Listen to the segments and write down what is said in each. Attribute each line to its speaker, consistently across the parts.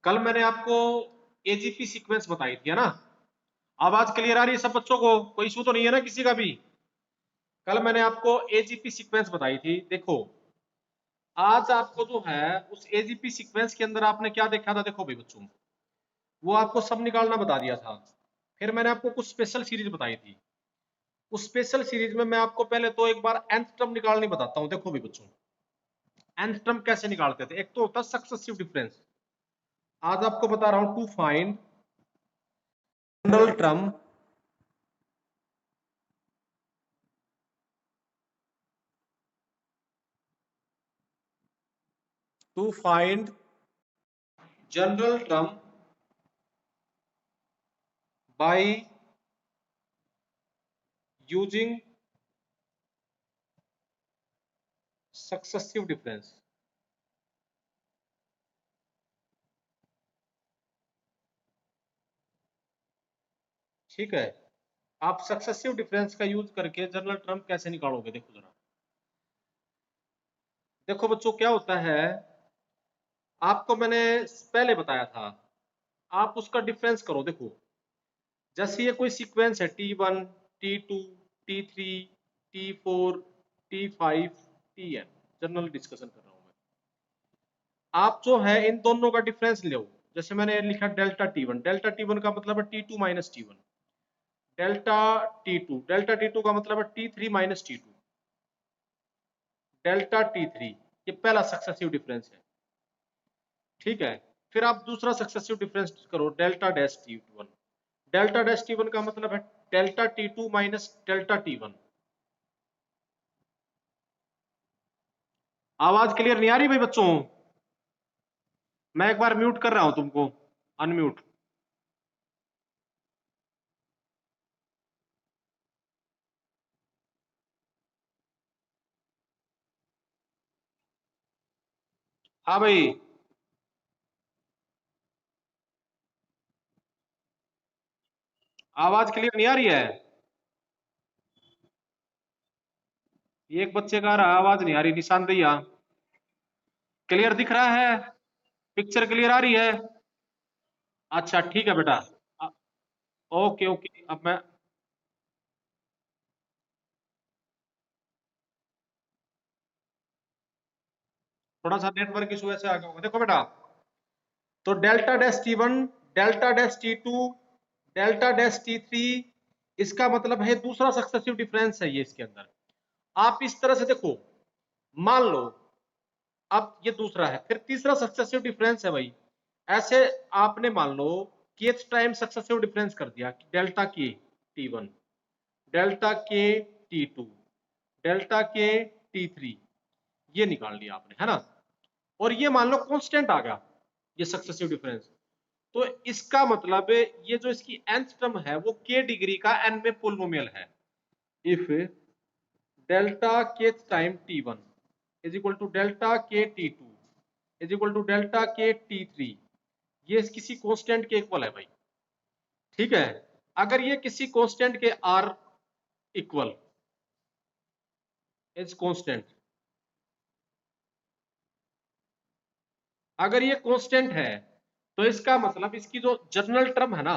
Speaker 1: कल मैंने आपको एजीपी सीक्वेंस बताई थी, है ना। आवाज क्लियर आ रही है सब बच्चों को? कोई इशू तो नहीं है ना किसी का भी? कल मैंने आपको एजीपी सीक्वेंस बताई थी। देखो, आज आपको जो है उस एजीपी सीक्वेंस के अंदर आपने क्या देखा था। देखो भाई बच्चों, वो आपको सब निकालना बता दिया था। फिर मैंने आपको कुछ स्पेशल सीरीज बताई थी। उस स्पेशल सीरीज में मैं आपको पहले तो एक बार nth टर्म निकालनी बताता हूं। देखो भाई बच्चों, nth टर्म कैसे निकालते थे। एक तो होता है सक्सेसिव डिफरेंस। आज आपको बता रहा हूं to find general term to find general term by using successive difference. ठीक है, आप सक्सेसिव डिफरेंस का यूज करके जनरल टर्म कैसे निकालोगे। देखो जरा, देखो बच्चों क्या होता है, आपको मैंने पहले बताया था। आप उसका डिफरेंस करो। देखो, जैसे ये कोई सीक्वेंस है T1, T2, T3, T4, T5, Tn, general discussion कर रहा हूं मैं। आप जो है इन दोनों का डिफरेंस लो। जैसे मैंने लिखा डेल्टा T1, डेल्टा T1 का मतलब है T2 minus T1। Delta T2, delta T2 का मतलब है T3 minus T2। Delta T3, ये पहला सक्सेसिव डिफरेंस है। ठीक है, फिर आप दूसरा सक्सेसिव डिफरेंस करो, delta dash T1। Delta dash T1 का मतलब है delta T2 minus delta T1। आवाज क्लियर नहीं आ रही भाई बच्चों? मैं एक बार म्यूट कर रहा हूं तुमको, अनम्यूट। हाँ भाई, आवाज क्लियर नहीं आ रही है? ये एक बच्चे का आ रहा है, आवाज नहीं आ रही। निशान दैया, क्लियर दिख रहा है? पिक्चर क्लियर आ रही है? अच्छा ठीक है बेटा। अ- ओके ओके, अब मैं थोड़ा सा नेटवर्क इशू ऐसे आ गया होगा। देखो बेटा, तो delta dash T1, delta dash T2, delta dash T3, इसका मतलब है दूसरा सक्सेसिव डिफरेंस है ये इसके अंदर। आप इस तरह से देखो, मान लो अब ये दूसरा है, फिर तीसरा सक्सेसिव डिफरेंस है भाई। ऐसे आपने मान लो kth टाइम सक्सेसिव डिफरेंस कर दिया, डेल्टा के T1, delta k T2, delta के T3, ये निकाल लिया आपने, है ना। और ये मान लो कांस्टेंट आ गया, ये सक्सेसिव डिफरेंस। तो इसका मतलब ये जो इसकी nth टर्म है वो k डिग्री का n में पोलिनोमियल है। If delta k time T1 is equal to delta k T2 is equal to delta के T3, ये किसी कांस्टेंट के इक्वल है भाई। ठीक है, अगर ये किसी कांस्टेंट के आर इक्वल इज कांस्टेंट, अगर ये कांस्टेंट है तो इसका मतलब इसकी जो जनरल टर्म है ना,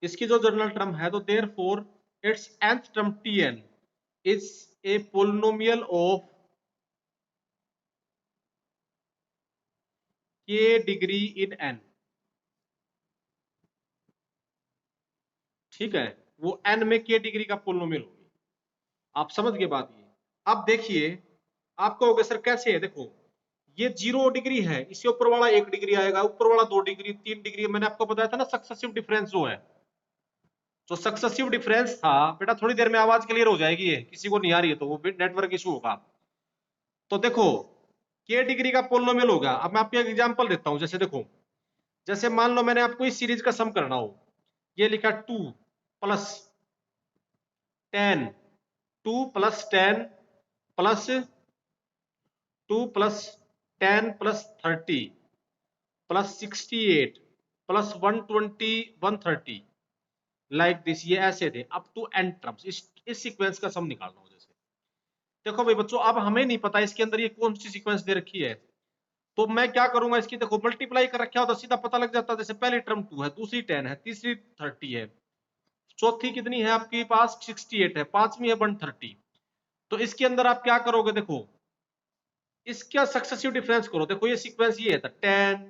Speaker 1: इसकी जो जनरल टर्म है, तो therefore it's nth term Tn is a polynomial of k degree in n। ठीक है, वो n में k डिग्री का पोलिनोमियल होगी। आप समझ गए बात ये? अब देखिए, आप कहोगे सर कैसे है। देखो, ये 0 डिग्री है, इससे ऊपर वाला 1 डिग्री आएगा, ऊपर वाला 2 डिग्री, 3 डिग्री। मैंने आपको बताया था ना सक्सेसिव डिफरेंस जो है, जो सक्सेसिव डिफरेंस था बेटा, थोड़ी देर में आवाज क्लियर हो जाएगी। ये किसी को नहीं आ रही है तो वो नेटवर्क इशू होगा। तो देखो, k डिग्री का पोलिनोमियल होगा। अब मैं आपको एक एग्जांपल देता हूं। जैसे देखो, जैसे मान लो मैंने आपको इस सीरीज का सम करना हो, ये लिखा 2 + 10, 2 + 10 प्लस 2 + 10 + 30 +68 +120 130, लाइक दिस। ये ऐसे थे अप टू n टर्म्स। इस सीक्वेंस का सम निकालना हो। जैसे देखो भाई बच्चों, अब हमें नहीं पता इसके अंदर ये कौन सी सीक्वेंस दे रखी है। तो मैं क्या करूंगा, इसकी देखो मल्टीप्लाई कर रखा हो तो सीधा पता लग जाता है। जैसे पहली टर्म 2 है, दूसरी 10 है, तीसरी 30 है, चौथी कितनी है आपके पास 68 है, पांचवी है 130। तो इसके अंदर आप क्या करोगे, देखो इसका सक्सेसिव डिफरेंस करो। देखो ये सीक्वेंस ये था 10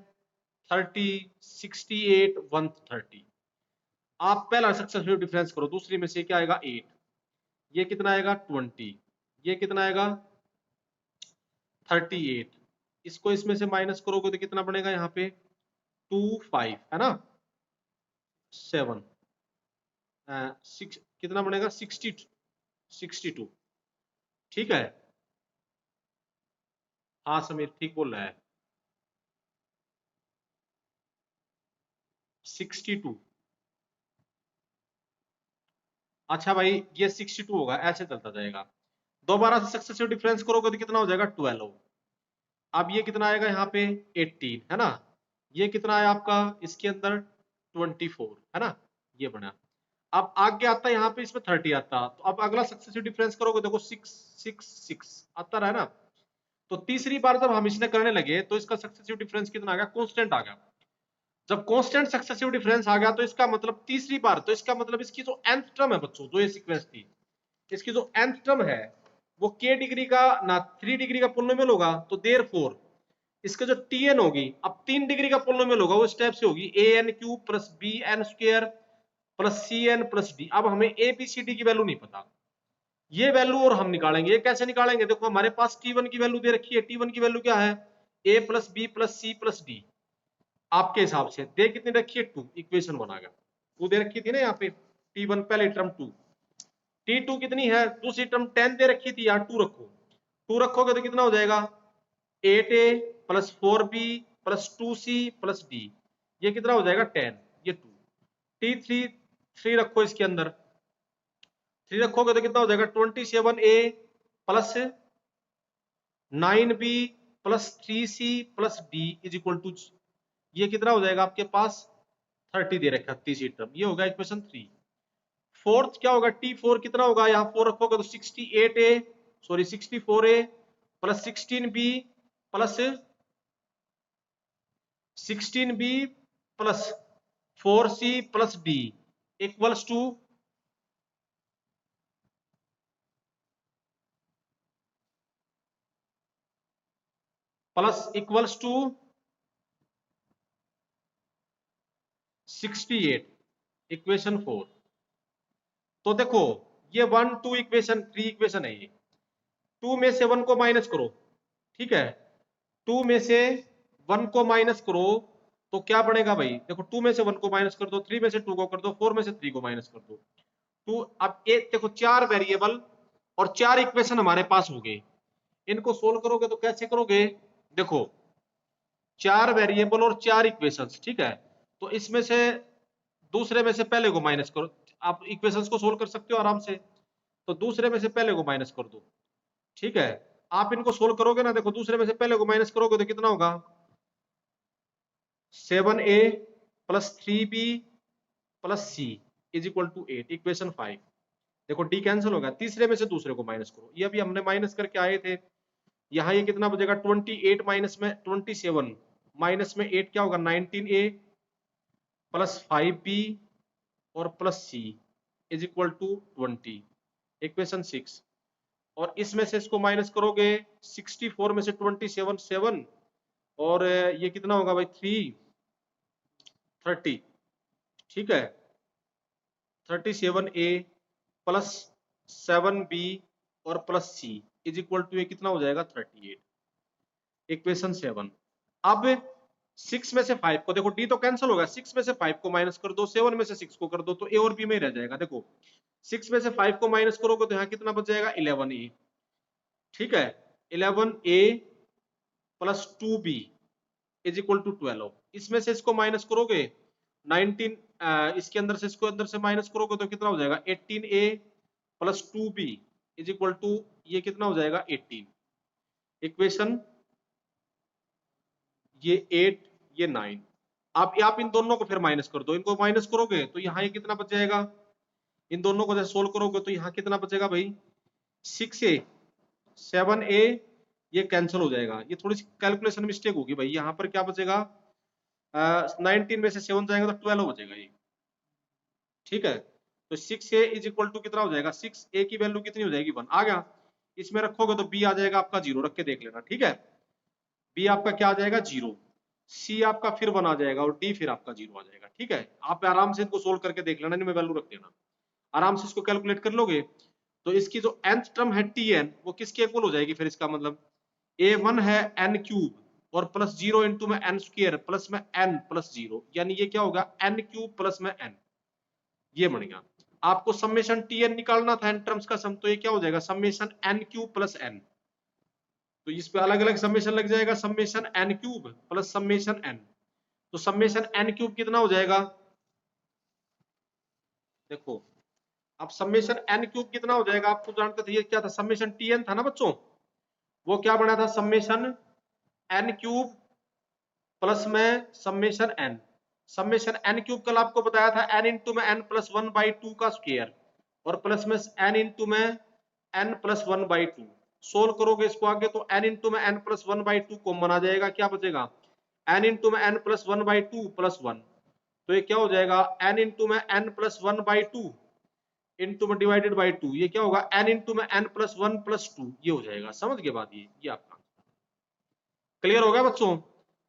Speaker 1: 30 68 130। आप पहला सक्सेसिव डिफरेंस करो, दूसरी में से क्या आएगा 8, ये कितना आएगा 20, ये कितना आएगा 38। इसको इसमें से माइनस करोगे तो कितना बनेगा यहाँ पे 2 5 है ना, 7 6 कितना बनेगा 62। ठीक है, हाँ समीर ठीक बोल रहा है 62। अच्छा भाई ये 62 होगा, ऐसे चलता जाएगा। दोबारा से सक्सेसिव डिफरेंस करोगे तो कितना हो जाएगा 12। अब ये कितना आएगा यहाँ पे 18 है ना, ये कितना है आपका इसके अंदर 24 है ना, ये बना। अब आगे आता है यहाँ पे इसमें 30 आता, तो अब अगला सक्सेसिव डिफरेंस करोगे देखो 6 6 6 आता रहा है ना। तो तीसरी बार जब हम इसने करने लगे तो इसका सक्सेसिव डिफरेंस कितना आ गया, कांस्टेंट आ गया। जब कांस्टेंट सक्सेसिव डिफरेंस आ गया तो इसका मतलब तीसरी बार, तो इसका मतलब इसकी जो nth टर्म है बच्चों, जो ये सीक्वेंस थी, इसकी जो nth टर्म है वो k डिग्री का ना 3 डिग्री का पोलिनोमियल होगा, तो देयरफॉर इसका जो tn होगी, अब 3 डिग्री का पोलिनोमियल होगा, वो स्टेप से होगी an³ plus bn² plus cn plus d। अब हमें a b c d की वैल्यू नहीं पता, ये वैल्यू और हम निकालेंगे। ये कैसे निकालेंगे, देखो हमारे पास t1 की वैल्यू दे रखी है, t1 की वैल्यू क्या है a plus b plus c plus d। आपके हिसाब से दे कितनी रखी है 2, इक्वेशन बनाएगा 2 दे रखी थी ना यहाँ पे, t1 पहले टर्म 2, t2 कितनी है दूसरी टर्म 10 दे रखी थी, यहाँ 2 रखो, 2 रखोगे तो कितना हो जाएगा 8a plus 4b plus 2c plus d, ये कितना हो जाएगा 10, ये 2। t3 3 रखो इसके अंदर, 3 रखोगे तो कितना हो जाएगा 27a plus 9b plus 3c plus d is equal to, ये कितना हो जाएगा आपके पास 30 दे रखा तीसरी टर्म, ये होगा इक्वेशन 3। फोर्थ क्या होगा t4 कितना होगा, यहाँ 4 रखोगे तो 68a sorry 64a plus 16b plus 16b plus 4c plus d equals to plus equals to 68, equation 4। तो देखो ये 1 2 इक्वेशन 3 इक्वेशन है, ये 2 में से 1 को माइनस करो, ठीक है 2 में से 1 को माइनस करो तो क्या बनेगा भाई, देखो 2 में से 1 को माइनस कर दो, 3 में से 2 को कर दो, 4 में से 3 को माइनस कर दो। तो अब एक देखो 4 वेरिएबल और 4 इक्वेशन हमारे पास हो गए, इनको सोल्व करोगे तो कैसे करोगे, देखो 4 वेरिएबल और 4 इक्वेशंस, ठीक है। तो इसमें से दूसरे में से पहले को माइनस करो, आप इक्वेशंस को सोल्व कर सकते हो आराम से, तो दूसरे में से पहले को माइनस कर दो, ठीक है। आप इनको सोल्व करोगे ना, देखो दूसरे में से पहले को माइनस करोगे तो कितना होगा 7a plus 3b plus c is equal to 8, equation 5। देखो d कैंसिल होगा, तीसरे में से दूसरे को माइनस करो, ये अभी हमने माइनस करके आए थे। यहाँ ये कितना बचेगा 28 माइनस में 27 माइनस में 8 क्या होगा 19a प्लस 5b और plus c is equal to 20, equation 6। और इसमें से इसको माइनस करोगे 64 में से 27 7 और ये कितना होगा भाई 3 30, ठीक है 37a प्लस 7b और plus c is equal to ये कितना हो जाएगा 38, इक्वेशन 7। अब 6 में से 5 को देखो, d तो कैंसिल होगा, 6 में से 5 को माइनस कर दो, 7 में से 6 को कर दो, तो a और b में ही रह जाएगा। देखो 6 में से 5 को माइनस करोगे तो यहाँ कितना बच जाएगा 11a, ठीक है 11a plus 2b is equal to 12। इसमें से इसको माइनस करोगे 19 इसके अंदर से इसको अंदर से माइनस करोगे तो कितना हो जाएगा 18a plus 2b is equal to ये कितना हो जाएगा 18, इक्वेशन ये 8 ये 9। आप इन दोनों को फिर माइनस कर दो, इनको माइनस करोगे तो यहाँ ये कितना बच जाएगा, इन दोनों को जैसे सोल्व करोगे तो यहाँ कितना बचेगा भाई 6a 7a ये कैंसिल हो जाएगा, ये थोड़ी सी कैलकुलेशन मिस्टेक होगी भाई। यहाँ पर क्या बचेगा, 19 में से 7 जाएगा तो 12 बचेगा ये, ठीक है। तो 6a इज इक्वल टू कितना हो जाएगा, 6a की वैल्यू कितनी हो जाएगी, 1 आ गया। इसमें रखोगे तो b आ जाएगा आपका 0, रख के देख लेना, ठीक है। b आपका क्या आ जाएगा 0, c आपका फिर 1 आ जाएगा और d फिर आपका 0 आ जाएगा, ठीक है। आप आराम से इनको सोल्व करके देख लेना, इनमें वैल्यू रख देना, आराम से इसको कैलकुलेट कर लोगे। तो इसकी जो nth टर्म है tn वो किसके इक्वल हो जाएगी, फिर इसका मतलब a1 है n क्यूब और प्लस 0 इंटू में n स्क्वायर प्लस में n प्लस 0, यानी ये क्या होगा n क्यूब प्लस में n, ये बन गया। आपको समेशन tn निकालना था, n टर्म्स का सम, तो ये क्या हो जाएगा summation n cube plus n। तो इस पे अलग अलग समेशन लग जाएगा, summation n cube plus summation n। तो समेशन n क्यूब कितना हो जाएगा, देखो अब समेशन n क्यूब कितना हो जाएगा, आपको जानते थे ये क्या था, समेशन tn था ना बच्चों, वो क्या बना था समेशन n क्यूब प्लस में summation n। Summation n cube कल आपको बताया था n इंटू में n प्लस 1/2 का स्क्वायर और प्लस में n इंटू में n प्लस 1/2। सोल्व करोगे इसको आगे तो n इंटू में n प्लस 1/2 कॉमन आ जाएगा, क्या बचेगा n इंटू में n प्लस 1/2 प्लस 1। तो ये क्या हो जाएगा n इंटू में n प्लस 1/2 इंटू में डिवाइडेड बाई 2, ये क्या होगा n इंटू में n प्लस 1 प्लस 2, ये हो जाएगा। समझ गए बात, ये आपका क्लियर हो गया बच्चों।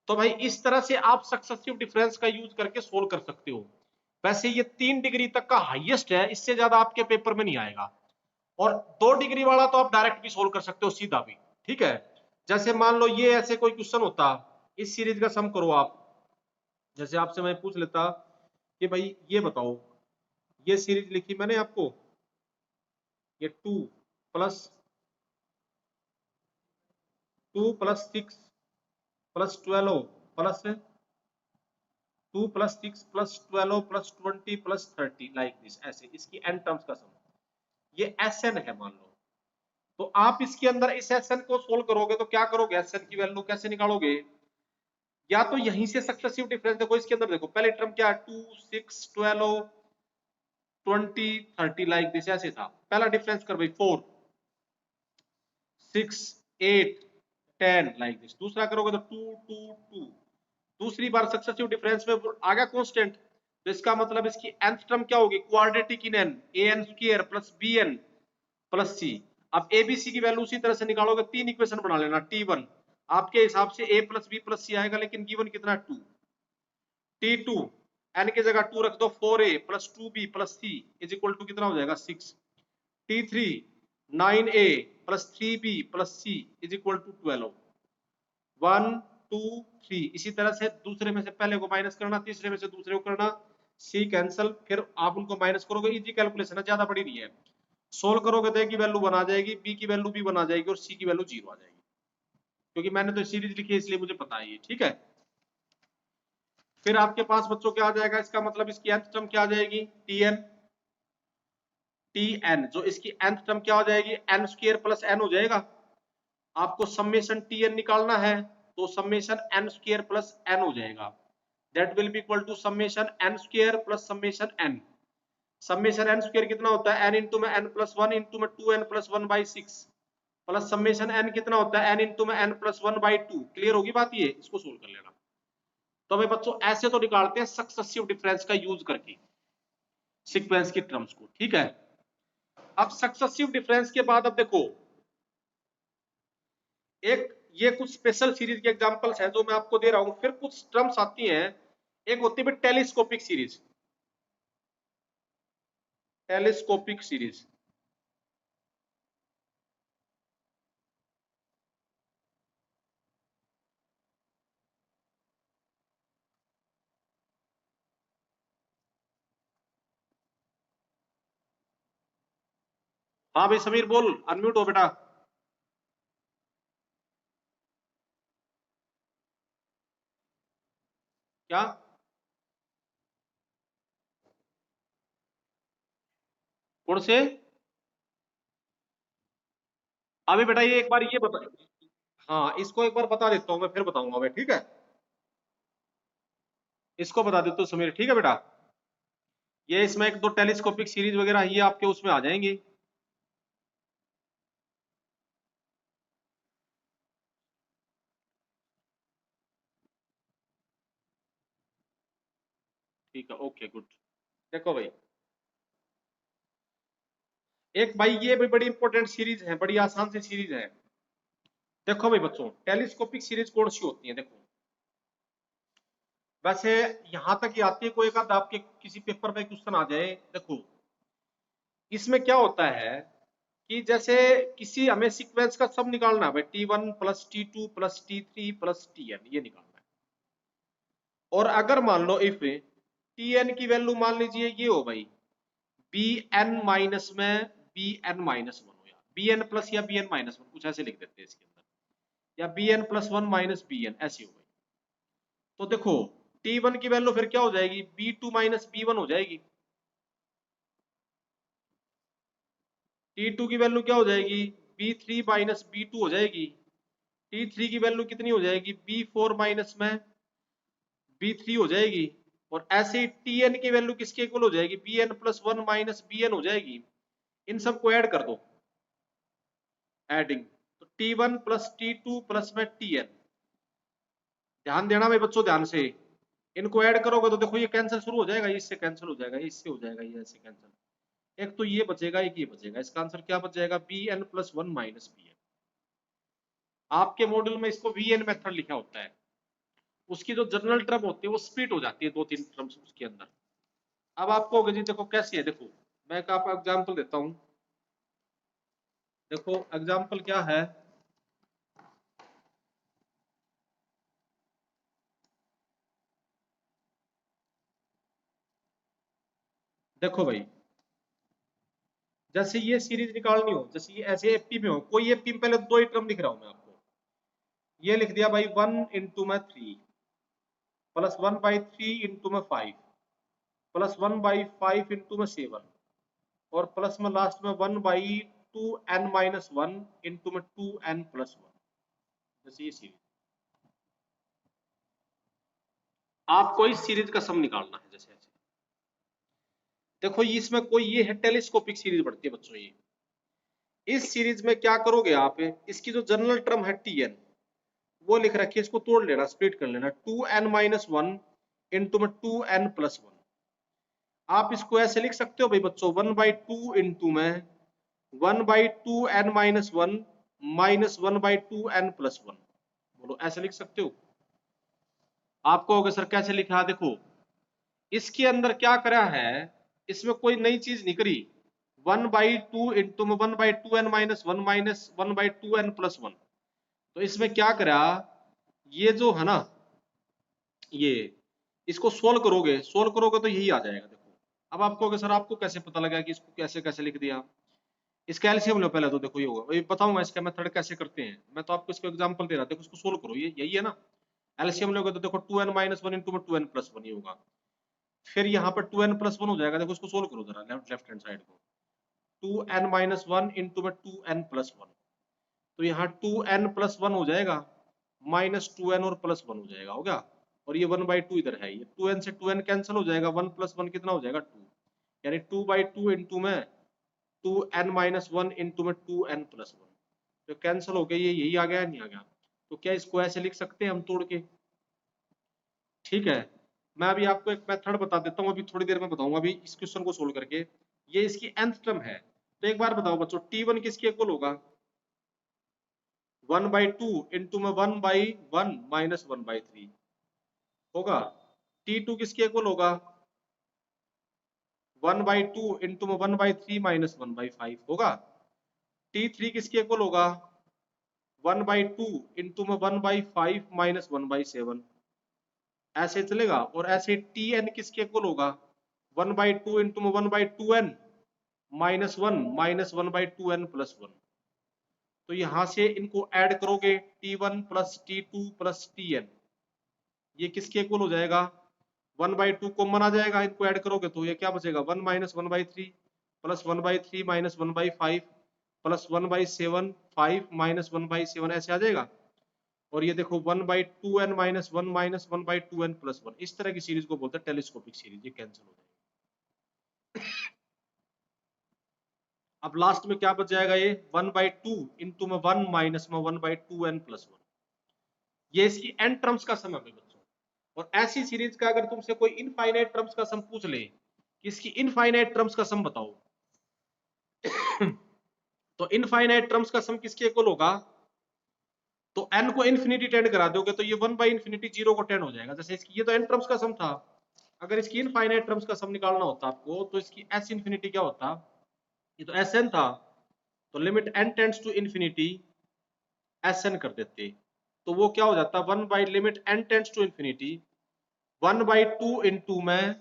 Speaker 1: तो भाई इस तरह से आप सक्सेसिव डिफरेंस का यूज करके सोल्व कर सकते हो। वैसे ये 3 डिग्री तक का हाईएस्ट है, इससे ज्यादा आपके पेपर में नहीं आएगा। और 2 डिग्री वाला तो आप डायरेक्ट भी सोल्व कर सकते हो सीधा भी, ठीक है। जैसे मान लो ये ऐसे कोई क्वेश्चन होता, इस सीरीज का सम करो आप, जैसे आपसे मैं पूछ लेता कि भाई ये बताओ, ये सीरीज लिखी मैंने आपको, ये 2 + 6 + 12 प्लस 2 + 6 + 12 + 20 + 30 लाइक दिस, ऐसे इसकी n टर्म्स का सम, ये Sn है मान लो। तो आप इसके अंदर इस Sn को सोल्व करोगे तो क्या करोगे, Sn की वैल्यू कैसे निकालोगे, या तो यहीं से सक्सेसिव डिफरेंस देखो, इसके अंदर देखो पहले टर्म क्या है 2 6 12 20 30 लाइक दिस, ऐसे था पहला डिफरेंस कर भाई 4 6 8 10 लाइक दिस, दूसरा करोगे तो 2 2 2, दूसरी बार सक्सेसिव डिफरेंस में आ गया कांस्टेंट, तो इसका मतलब इसकी nth टर्म क्या होगी quadratic in n, an² plus bn plus c। अब abc की वैल्यू उसी तरह से निकालोगे, 3 इक्वेशन बना लेना, t1 आपके हिसाब से a plus b plus c आएगा, लेकिन गिवन कितना 2, t2 n की जगह 2 रख दो, 4a plus 2b plus c is equal to कितना हो जाएगा 6, t3 9a plus 3b plus c is equal to 12, 1 2 3। इसी तरह से दूसरे में से पहले को माइनस करना, तीसरे में से दूसरे को करना, सी कैंसल, फिर आप उनको माइनस करोगे, इजी कैलकुलेशन है, ज्यादा बड़ी नहीं है। सोल्व करोगे तो ए की वैल्यू 1 आ जाएगी, बी की वैल्यू भी 1 आ जाएगी और सी की वैल्यू 0 आ जाएगी, क्योंकि मैंने तो सीरीज लिखी है इसलिए मुझे पता है ये, ठीक है। फिर आपके पास बच्चों क्या आ जाएगा, इसका मतलब इसकी nth टर्म क्या आ जाएगी tn, जो इसकी nth टर्म क्या हो जाएगी n² प्लस n हो जाएगा। आपको समेशन tn निकालना है तो समेशन n² प्लस n हो जाएगा, that will be equal to summation n² plus summation n। Summation n² कितना होता है n इंटू में n प्लस 1 इंटू में 2n plus 1/6 plus summation n कितना होता है n इंटू में n प्लस 1/2। क्लियर होगी बात, ये इसको सोल्व कर लेना। तो भाई बच्चों ऐसे तो निकालते हैं सक्सेसिव डिफरेंस का यूज करके सीक्वेंस की टर्म्स को, ठीक है। अब सक्सेसिव डिफरेंस के बाद अब देखो एक, ये कुछ स्पेशल सीरीज के एग्जांपल्स हैं जो मैं आपको दे रहा हूं, फिर कुछ टर्म्स आती हैं, एक होती है टेलीस्कोपिक सीरीज, टेलीस्कोपिक सीरीज। हाँ भाई समीर बोल, अनम्यूट हो बेटा। क्या कौन से, अभी बेटा ये एक बार ये बता, हाँ इसको एक बार बता देता हूं मैं, फिर बताऊंगा मैं, ठीक है। इसको बता देता हूँ समीर, ठीक है बेटा। ये इसमें एक दो टेलीस्कोपिक सीरीज वगैरह ये आपके उसमें आ जाएंगी। ठीक है, ओके गुड। देखो भाई, एक भाई ये भी बड़ी इंपॉर्टेंट सीरीज है, बड़ी आसान सी सीरीज है। देखो भाई बच्चों, टेलीस्कोपिक सीरीज कौन सी होती है? देखो, वैसे यहां तक ही आती है, कोई एक आध आपके किसी पेपर में क्वेश्चन आ जाए। देखो, इसमें क्या होता है कि जैसे किसी हमें सीक्वेंस का सब निकालना है भाई, T1 plus T2 plus T3 plus Tn, ये निकालना है। और अगर मान लो इफ Tn की वैल्यू मान लीजिए ये हो भाई, Bn माइनस में Bn-1 हो, या Bn प्लस या Bn-1, कुछ ऐसे लिख देते हैं इसके अंदर, या Bn प्लस 1 माइनस Bn, ऐसी हो गई। तो देखो, T1 की वैल्यू फिर क्या हो जाएगी? B2 माइनस B1 हो जाएगी। T2 की वैल्यू क्या हो जाएगी? B3 माइनस B2 हो जाएगी। T3 की वैल्यू कितनी हो जाएगी? B4 माइनस में B3 हो जाएगी। और ऐसे ही Tn की वैल्यू किसके इक्वल हो जाएगी? Bn प्लस 1 माइनस Bn हो जाएगी। इन सबको ऐड कर दो, एडिंग, तो T1 प्लस T2 प्लस में Tn। ध्यान देना भाई बच्चों, ध्यान से, इनको ऐड करोगे तो देखो ये कैंसिल शुरू हो जाएगा, इससे कैंसिल हो जाएगा, इससे हो जाएगा, ये ऐसे कैंसिल। एक तो ये बचेगा, एक ये बचेगा। इसका आंसर क्या बच जाएगा? Bn plus 1 minus Bn। आपके मॉडल में इसको Vn मेथड लिखा होता है। उसकी जो जनरल टर्म होती है वो स्प्लिट हो जाती है, दो तीन टर्म्स उसके अंदर। अब आपको होगा जी, देखो कैसी है। देखो, मैं एक आपको एग्जांपल देता हूं। देखो एग्जांपल क्या है। देखो भाई, जैसे ये सीरीज निकालनी हो, जैसे ये ऐसे एपी में हो, कोई एपी में पहले दो ही टर्म लिख रहा हूं मैं आपको। ये लिख दिया भाई 1 इंटू में 3 प्लस 1 बाई 3 इंटू में 5 प्लस 1 बाई 5 इंटू में 7 और प्लस में लास्ट में 1 बाई 2n माइनस 1 इंटू में 2n प्लस 1। जैसे ये सीरीज, आपको इस सीरीज का सम निकालना है। जैसे ऐसे देखो, इसमें कोई ये है टेलीस्कोपिक सीरीज बढ़ती है बच्चों। ये इस सीरीज में क्या करोगे आप, इसकी जो जनरल टर्म है Tn, वो लिख रखी है, इसको तोड़ लेना, स्प्लिट कर लेना, 2n माइनस 1 इंटू में 2n प्लस 1। आप इसको ऐसे लिख सकते हो भाई बच्चों, 1 बाई 2 इंटू में 1 by 2n minus 1 minus 1 by 2n plus 1। बोलो, ऐसे लिख सकते हो? आपको होगा सर कैसे लिखा? देखो, इसके अंदर क्या करा है, इसमें कोई नई चीज नहीं करी। 1 बाई 2 इंटू में 1 by 2n minus 1 minus 1 by 2n plus 1। तो इसमें क्या करा, ये जो है ना, ये इसको सोल्व करोगे तो यही आ जाएगा। देखो, अब आपको सर आपको कैसे पता लगा कि इसको कैसे कैसे लिख दिया? इसका एलसीएम लो पहले, तो देखो ये होगा, ये बताऊंगा इसका मेथड कैसे करते हैं। मैं तो आपको इसको एग्जांपल दे रहा, देखो इसको सोल्व करो, ये यही है ना। एलसीएम लोगे तो देखो 2n माइनस 1 इंटू में 2n प्लस 1 ही होगा। फिर यहाँ पर 2n प्लस 1 हो जाएगा। देखो इसको सोल्व करो जरा, लेफ्ट हैंड साइड को, 2n माइनस 1 इंटू में 2n प्लस 1। तो यहाँ 2n प्लस 1 हो जाएगा, माइनस 2n और प्लस 1 हो जाएगा, हो गया। और ये 1 बाई 2 इधर है, ये 2n से 2n कैंसिल हो जाएगा, 1 प्लस 1 कितना हो जाएगा? 2। यानी 2 बाई 2 इंटू में 2n माइनस 1 इंटू में 2n प्लस 1। तो कैंसिल हो गया, ये यही आ गया, नहीं आ गया? तो क्या इसको ऐसे लिख सकते हैं हम तोड़ के? ठीक है, मैं अभी आपको एक मेथड बता देता हूँ, अभी थोड़ी देर में बताऊंगा, अभी इस क्वेश्चन को सोल्व करके। ये इसकी nth टर्म है। तो एक बार बताओ बच्चों, T1 किसके इक्वल होगा? 1 बाई 2 इंटू में 1 बाई 1 माइनस 1 बाई 3 होगा। T2 किसके इक्वल होगा? 1 बाई 2 इंटू में 1 बाई 3 माइनस 1 बाई 5 होगा। T3 किसके इक्वल होगा? 1 बाई 2 इंटू में 1 बाई 5 माइनस 1 बाई 7। ऐसे चलेगा। और ऐसे Tn किसके इक्वल होगा? 1 बाई 2 इंटू में 1 by 2n minus 1 minus 1 by 2n plus 1। तो यहां से इनको ऐड करोगे, T1 plus T2 plus Tn, ये किसके इक्वल हो जाएगा? 1 बाई 2 कॉमन आ जाएगा, इनको ऐड करोगे तो ये क्या बचेगा? 1 minus 1 by 3 plus 1 by 3 minus 1 by 5 plus 1 by 7 5 minus 1 by 7, ऐसे आ जाएगा। और ये देखो 1 by 2n minus 1 minus 1 by 2n plus 1। इस तरह की सीरीज को बोलते हैं टेलीस्कोपिक सीरीज। ये कैंसिल हो जाएगा। अब लास्ट में क्या बच जाएगा? ये 1 बाई 2 इंटू में 1 माइनस में 1 बाई 2n प्लस 1। ये इसकी n टर्म्स का सम है बच्चों। और ऐसी सीरीज का अगर तुमसे कोई इनफाइनाइट टर्म्स का सम पूछ ले कि इसकी इनफाइनाइट टर्म्स का सम बताओ तो इनफाइनाइट टर्म्स का सम किसके इक्वल होगा? तो n को इन्फिनिटी टेंड करा दोगे तो ये 1 बाई इन्फिनिटी 0 को टेंड हो जाएगा। जैसे इसकी ये तो n टर्म्स का सम था, अगर इसकी इनफाइनाइट टर्म्स का सम निकालना होता आपको तो इसकी s इन्फिनिटी क्या होता? ये तो Sn था, तो limit n tends to infinity Sn कर देते, तो वो क्या हो जाता? 1 by limit n tends to infinity 1 by 2 into में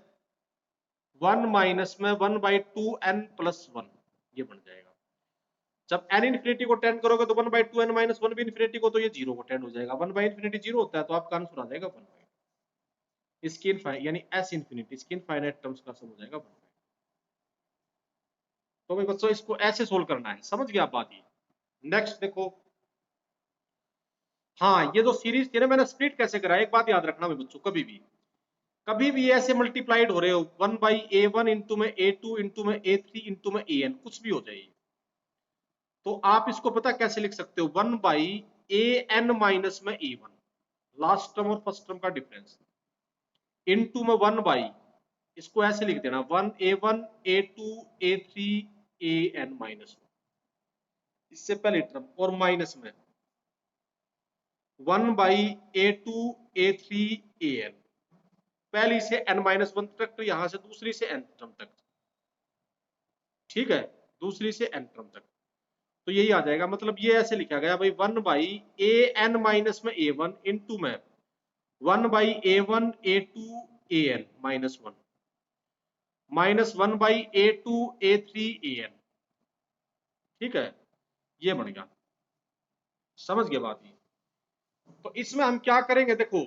Speaker 1: 1 माइनस में 1 बाई 2n प्लस 1, ये बन जाएगा। जब n इन्फिनिटी को टेंड करोगे तो 1 बाई 2n माइनस 1 भी इन्फिनिटी को, तो ये 0 को टेंड हो जाएगा। 1 बाई इन्फिनिटी 0 होता है, तो आपका आंसर आ जाएगा 1 बाई, इसकी इनफाइनाइट यानी s इन्फिनिटी इसकी इनफाइनाइट टर्म्स का सम हो जाएगा 1 बाई। तो भाई बच्चों इसको ऐसे सोल्व करना है, समझ गया आप बात? ये नेक्स्ट देखो, हाँ ये जो सीरीज थी ना, मैंने स्प्लिट कैसे करा एक बात याद रखना भाई बच्चों, कभी भी ऐसे मल्टीप्लाइड हो रहे हो 1 बाई a1 इंटू में a2 इंटू में a3 इंटू में an, कुछ भी हो जाए, तो आप इसको पता कैसे लिख सकते हो? 1 बाई an माइनस में a1, लास्ट टर्म और फर्स्ट टर्म का डिफरेंस, इनटू में 1 बाई, इसको ऐसे लिख देना 1 a1 a2 a3 an minus 1, इससे पहले टर्म, और माइनस में 1 बाई a2 a3 an, पहली से n माइनस 1 तक, तो यहां से दूसरी से n टर्म तक, ठीक है, दूसरी से n टर्म तक, तो यही आ जाएगा। मतलब ये ऐसे लिखा गया भाई 1 बाई ए एन माइनस में a1 इंटू में 1 by a1 a2 an minus 1 minus 1 by a2 a3 an, ठीक है, ये बन गया। समझ गए बात? ये तो इसमें हम क्या करेंगे, देखो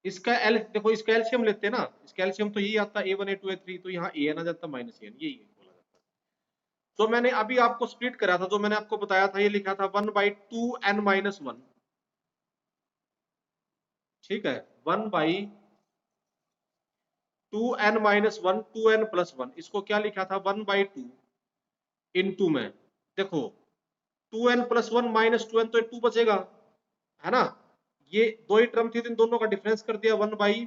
Speaker 1: इसका एल, देखो इसका एलसीएम लेते हैं ना, इसका एलसीएम तो यही आता है a1 a2 a3, तो यहाँ an आ जाता है माइनस an, यही बोला जाता है। तो मैंने अभी आपको स्प्लिट करा था, जो मैंने आपको बताया था, ये लिखा था 1 बाई 2n माइनस 1, ठीक है, 1 by 2n minus 1 2n plus 1, इसको क्या लिखा था? 1 बाई 2 इंटू में, देखो 2n प्लस 1 माइनस 2n, तो 2 बचेगा, है ना, ये दो ही टर्म थी, इन दोनों का डिफरेंस कर दिया 1 by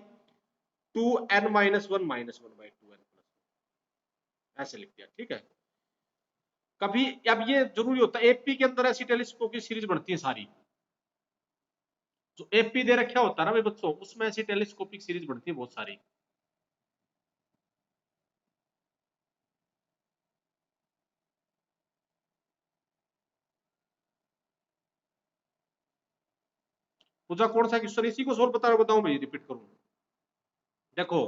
Speaker 1: 2n minus 1 minus 1 by 2n plus, ऐसे लिख दिया, ठीक है। कभी अब ये जरूरी होता है, एपी के अंदर ऐसी टेलीस्कोप की सीरीज बनती है सारी, जो एपी दे रखा होता है ना भाई बच्चों, उसमें ऐसी टेलीस्कोपिक सीरीज बनती है बहुत सारी। पूछा कौन सा क्वेश्चन, इसी को सोल्व बताऊं भाई, रिपीट करूं? देखो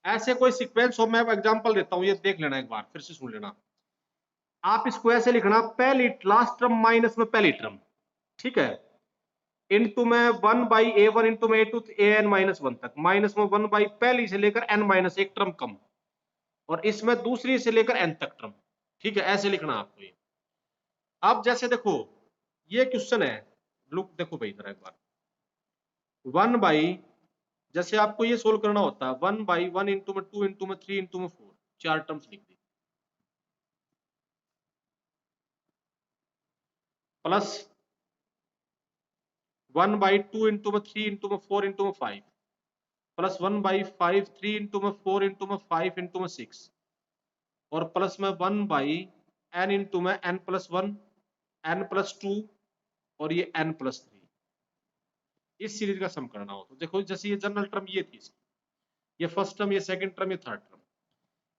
Speaker 1: ऐसे कोई सीक्वेंस हो, मैं एग्जांपल देता हूं, ये देख लेना एक बार, फिर से सुन लेना। आप इसको ऐसे लिखना, पहली लास्ट टर्म माइनस में पहली टर्म, ठीक है, इनटू में 1 बाई a1 इंटू में a2 an माइनस 1 तक, माइनस में 1 बाई पहली से लेकर n माइनस एक टर्म कम, और इसमें दूसरी से लेकर n तक टर्म, ठीक है, ऐसे लिखना आपको ये। अब जैसे देखो ये क्वेश्चन है, लुक देखो भाई जरा एक बार, 1 बाई, जैसे आपको ये सोल्व करना होता है 1 बाई 1 इंटू में 2 इंटू में 3 इंटू में 4, चार टर्म्स लिख दी, प्लस 1 बाई 2 इंटू में 3 इंटू में 4 इंटू में 5, प्लस 1 बाई 5 3 इंटू में 4 इंटू में 5 इंटू में 6, और प्लस में 1 बाई n इंटू में n प्लस 1 n प्लस 2, और ये n प्लस 3, इस सीरीज का सम करना हो तो देखो, जैसे ये जनरल टर्म ये थी, ये फर्स्ट टर्म, ये सेकंड टर्म, ये थर्ड टर्म,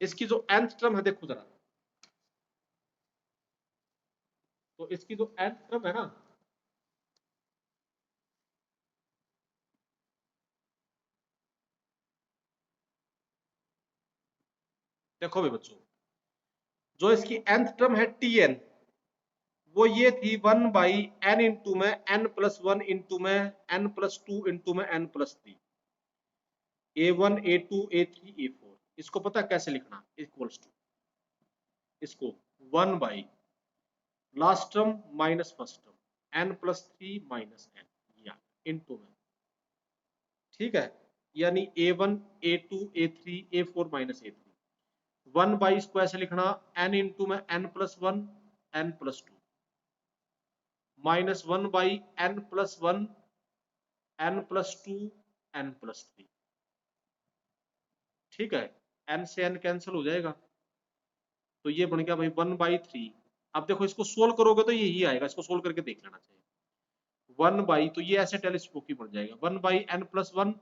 Speaker 1: इसकी जो nth टर्म है देखो जरा, तो इसकी जो nth टर्म है ना, देखो भाई बच्चों, जो इसकी nth टर्म है tn, वो ये थी 1 बाई n इंटू में n प्लस 1 इंटू में n प्लस 2 इंटू में n plus 3, a1 a2 a3 a4, इसको पता कैसे लिखना? इक्वल्स टू, इसको 1 by last term minus first term n plus 3 minus n, या इनटू में, ठीक है, यानी a1 a2 a3 a4 minus a3, 1 by इसको ऐसे लिखना n इंटू में n plus 1 n plus 2, minus 1 by n plus 1 n plus 2 n+3। ठीक है, n से n कैंसिल हो जाएगा, तो ये बन गया भाई 1/3। अब देखो इसको सोल्व करोगे तो यही आएगा, इसको सोल्व करके देख लेना चाहिए। 1 तो ये ऐसे टेलीस्कोप की बन जाएगा 1/n+1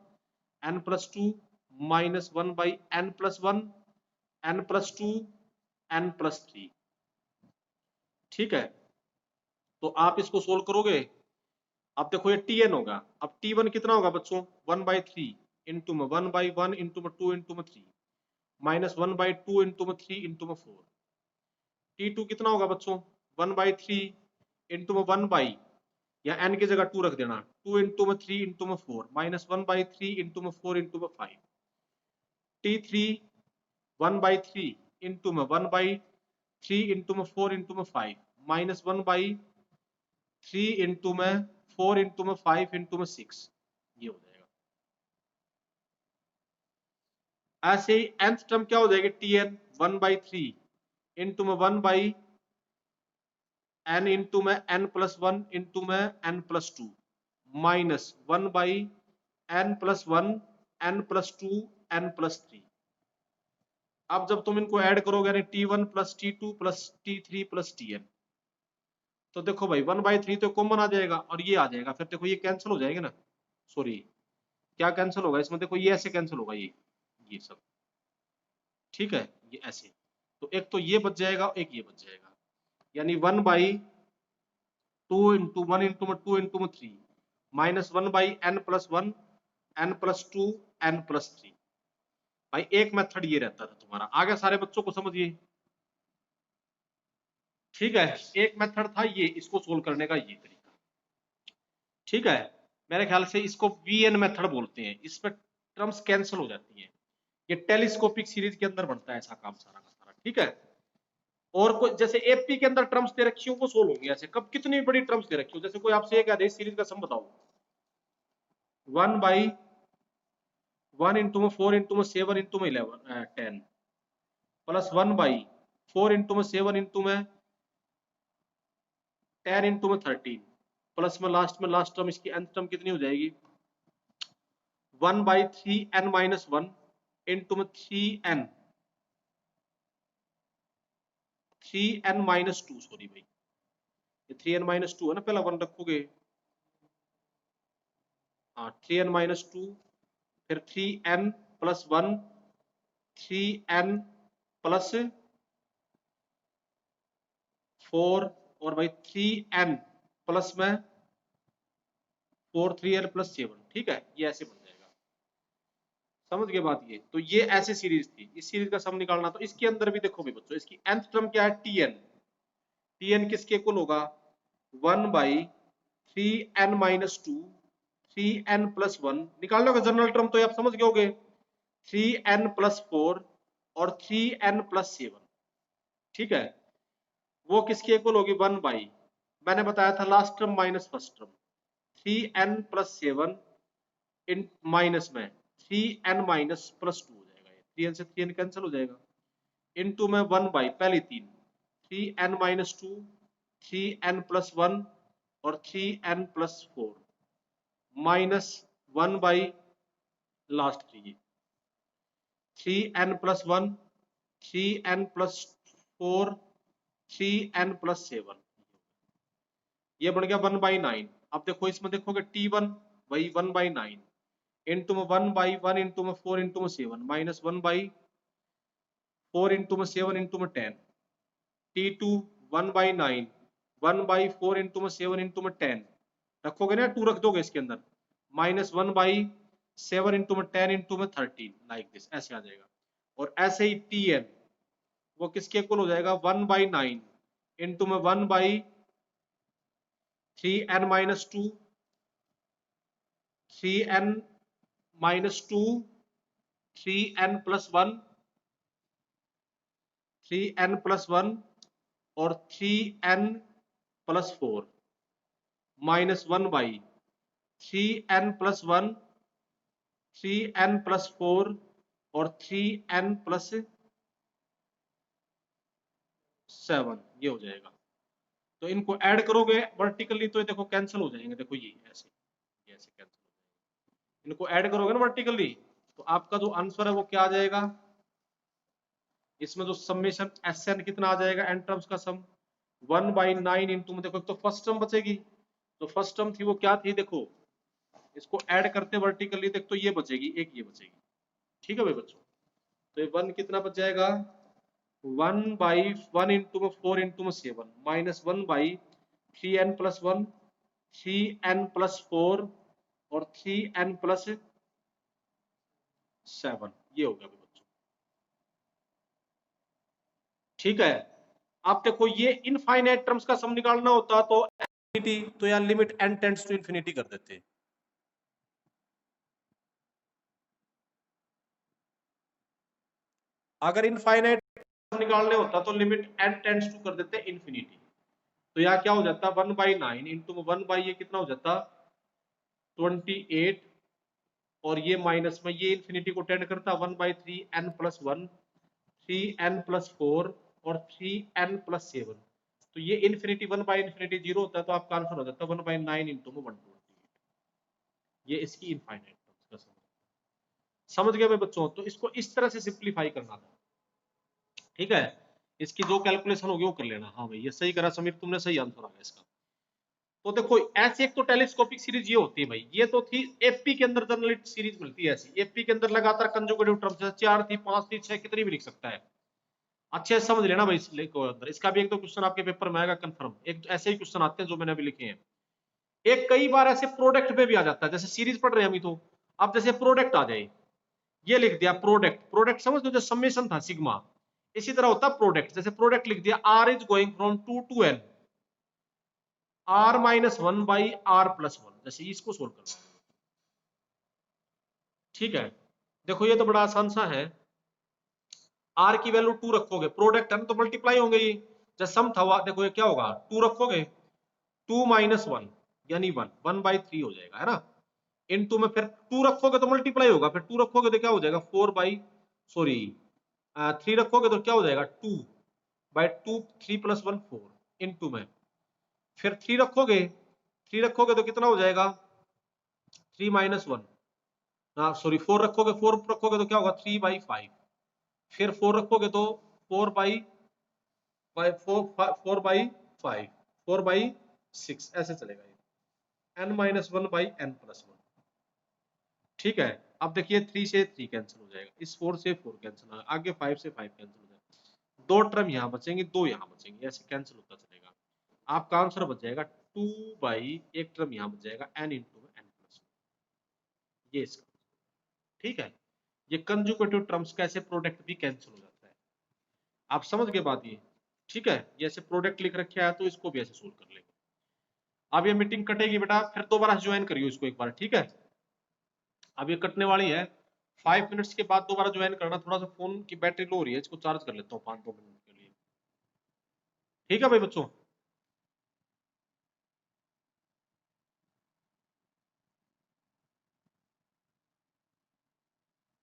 Speaker 1: n+2 -1/n+1 n+2 n+3। ठीक है, तो आप इसको सोल्व करोगे। अब देखो ये Tn होगा, अब T1 कितना होगा बच्चों 1/3 इंटू में 1/1 इंटू में 2 इंटू में 3 -1/2 इंटू में 3 इंटू में 4। T2 कितना होगा बच्चों 1/3 इंटू में 1 या n की जगह 2 रख देना 2 इंटू में 3 इंटू में 4 -1/3 इंटू में 4 इंटू में 5। T3 1/3 इंटू में 1/3 इंटू में 4 इंटू में 5 -1/3 इंटू में 4 इंटू में 5 इंटू में 6। ये हो जाएगा। ऐसे ही nth टर्म क्या हो जाएगी Tn 1/3 इंटू में 1/n इंटू में n+1 इंटू में n+2 -1/n+1 n+2 n+3। अब जब तुम इनको ऐड करोगे यानी T1 + T2 + T3 + Tn, तो देखो भाई 1/3 तो कॉमन आ जाएगा और ये आ जाएगा, फिर देखो ये कैंसिल हो जाएगा ना। सॉरी, क्या कैंसिल होगा इसमें, देखो ये ऐसे कैंसिल होगा, ये सब। ठीक है, ये ऐसे, तो एक तो ये बच जाएगा, एक ये बच जाएगा, यानी 1/2 इंटू 1 इंटू में 2 इंटू में 3 -1/n+1 n+2 n+3। भाई एक मेथड ये रहता था तुम्हारा, आगे सारे बच्चों को समझिए। ठीक है, एक मेथड था ये, इसको सोल्व करने का ये तरीका। ठीक है, मेरे ख्याल से इसको वीएन मेथड बोलते हैं, इस पर टर्म्स कैंसिल हो जाती हैं। ये टेलीस्कोपिक सीरीज के अंदर बनता है ऐसा काम सारा का सारा। ठीक है, और कोई जैसे एपी के अंदर टर्म्स दे रखी हो वो सोल्व होंगे ऐसे, कब कितनी बड़ी टर्म्स दे रखी हो, जैसे कोई आपसे एक सीरीज का सम बताओ 1/1 इंटू में 4 इंटू में 7 इंटू में 10 प्लस 1/4 इंटू में 7 इंटू में 10 इंटू में 13 प्लस में लास्ट टर्म इसकी nth टर्म कितनी हो जाएगी 1/3n-1 इंटू में 3n-2। सॉरी भाई, ये 3n-2 है ना, पहला 1 रखोगे, हाँ 3n-2, फिर 3n+1 3n+4 और भाई 3n प्लस में 4 3n+7। ठीक है, ये ऐसे बन जाएगा। समझ गए बात ये, तो ये ऐसे सीरीज थी, इस सीरीज का सम निकालना। तो इसके अंदर भी देखो भी बच्चों, इसकी nth टर्म क्या है Tn। Tn किसके इक्वल होगा 1/3n-2 3n+1 निकाल लोगे जनरल टर्म, तो ये आप समझ गए होगे 3n+4 और 3n+7। ठीक है, वो किसके इक्वल होगी 1/, मैंने बताया था last term minus first term, 3n+7 इन माइनस में 3n-+2 हो जाएगा, 3n से 3n कैंसिल हो जाएगा, इनटू में 1/, पहली 3n-2 3n+1 और 3n+4 -1/, last 3n+1 3n+4 3n+7। ये बन गया 1/9। अब देखो इसमें देखोगे T1 वही 1/9 इंटू में 1/1 इंटू में 4 इंटू में 7 -1/4 इंटू में 7 इंटू में 10। T2 1/9 1/4 इंटू में 7 इंटू में 10 रखोगे ना, 2 रख दोगे इसके अंदर, -1/7 इंटू में 10 इंटू में 13 लाइक दिस, ऐसे आ जाएगा। और ऐसे ही Tn वो किसके इक्वल हो जाएगा 1/9 इंटू में 1/3n-2 3n-2 3n+1 3n+1 और 3n+4 -1/3n+1 3n+4 और 3n+7। ये हो जाएगा। तो इनको ऐड करोगे वर्टिकली तो ये देखो कैंसिल हो जाएंगे, देखो ये ऐसे कैंसिल हो जाएंगे। इनको ऐड करोगे ना वर्टिकली, तो आपका जो आंसर है वो क्या आ जाएगा, इसमें जो समेशन एस एन कितना आ जाएगा, एन टर्म्स का सम 1/9 इंटू में, देखो तो फर्स्ट टर्म बचेगी, तो फर्स्ट टर्म थी वो क्या थी, देखो इसको ऐड करते वर्टिकली, देख तो ये बचेगी, एक ये बचेगी। ठीक है भाई बच्चों, तो ये 1 कितना बच जाएगा, 1/1 इंटू में 4 इंटू में 7 माइनस 1/3n+1, 3n+4 और 3n+7, ये हो गया भाई बच्चों। ठीक है, आप देखो ये इनफाइनाइट टर्म्स का सम निकालना होता तो इनफिनिटी, तो यार limit n tends to infinity कर देते। अगर इनफाइनाइट निकालने होता तो लिमिट n टेंड्स टू कर देते इन्फिनिटी। तो यहाँ क्या हो जाता 1/9 इंटू 1 ये कितना हो जाता 28, और ये माइनस में ये इन्फिनिटी को टेंड करता 1/3n+1, 3n+4 और 3n+7, तो ये इन्फिनिटी 1/इन्फिनिटी 0 होता है, तो आपका आंसर हो जाता 1/9 इंटू 128। ये इसकी इनफाइनाइट का समझ गए मैं बच्चों, तो इसको इस तरह से सिंप्लीफाई करना था। ठीक है, इसकी जो कैलकुलेशन होगी वो कर लेना। हाँ भाई ये सही करा समीर, तुमने सही आंसर आ गया इसका। तो देखो ऐसे एक तो टेलीस्कोपिक सीरीज ये होती है भाई, ये तो थी एफपी के अंदर जनरली सीरीज मिलती है ऐसी, एफपी के अंदर लगातार कंजुगेटिव टर्म्स 4 थी 5 थी 6 कितनी भी लिख सकता है। अच्छे से समझ लेना भाई इस अंदर, इसका भी एक तो क्वेश्चन आपके पेपर में आएगा कंफर्म, एक ऐसे ही क्वेश्चन आते हैं जो मैंने अभी लिखे हैं। एक कई बार ऐसे प्रोडक्ट में भी आ जाता है, जैसे सीरीज पढ़ रहे हैं अभी, तो अब जैसे प्रोडक्ट आ जाए, ये लिख दिया प्रोडक्ट, प्रोडक्ट समझ लो जो समेशन था सिग्मा, इसी तरह होता प्रोडक्ट, जैसे प्रोडक्ट लिख दिया r is going from 2 to n, r-1/r+1, जैसे इसको सोल्व करना। ठीक है, देखो ये तो बड़ा आसान सा है, r की वैल्यू 2 रखोगे, प्रोडक्ट है ना तो मल्टीप्लाई होंगे ये, जब सम था देखो ये क्या होगा 2 रखोगे, 2 - 1 यानी 1, 1/3 हो जाएगा, है ना, इनटू में फिर 2 रखोगे तो मल्टीप्लाई होगा, फिर 2 रखोगे तो क्या हो जाएगा 3 रखोगे तो क्या हो जाएगा 2/2, 3 + 1 4 इनटू में, फिर 3 रखोगे, 3 रखोगे तो कितना हो जाएगा 3 - 1, सॉरी 4 रखोगे, 4 रखोगे तो क्या होगा 3/5, फिर 4 रखोगे तो 4/5, 4/6 ऐसे चलेगा ये, n-1/n+1। ठीक है, अब देखिए 3 से 3 कैंसिल हो जाएगा, इस 4 से 4 कैंसिल हो जाएगा, आगे 5 से 5 कैंसिल हो जाएगा, 2 टर्म यहाँ बचेंगे, 2 यहाँ बचेंगे, ऐसे कैंसिल होता चलेगा। आपका आंसर बच जाएगा 2 एक टर्म यहाँ बच जाएगा n इंटू में n+1, ये इसका। ठीक है, ये कंजुगेटिव टर्म्स का ऐसे प्रोडक्ट भी कैंसिल हो जाता है, आप समझ गए बात ये। ठीक है, ये ऐसे प्रोडक्ट लिख रखा है तो इसको भी ऐसे सोल्व कर लेंगे। अब ये मीटिंग कटेगी बेटा, फिर दोबारा ज्वाइन करियो इसको एक बार, ठीक है, अब ये कटने वाली है, 5 मिनट्स के बाद दोबारा ज्वाइन करना, थोड़ा सा फोन की बैटरी लो हो रही है, इसको चार्ज कर लेता हूँ 5-2 मिनट के लिए। ठीक है भाई बच्चों।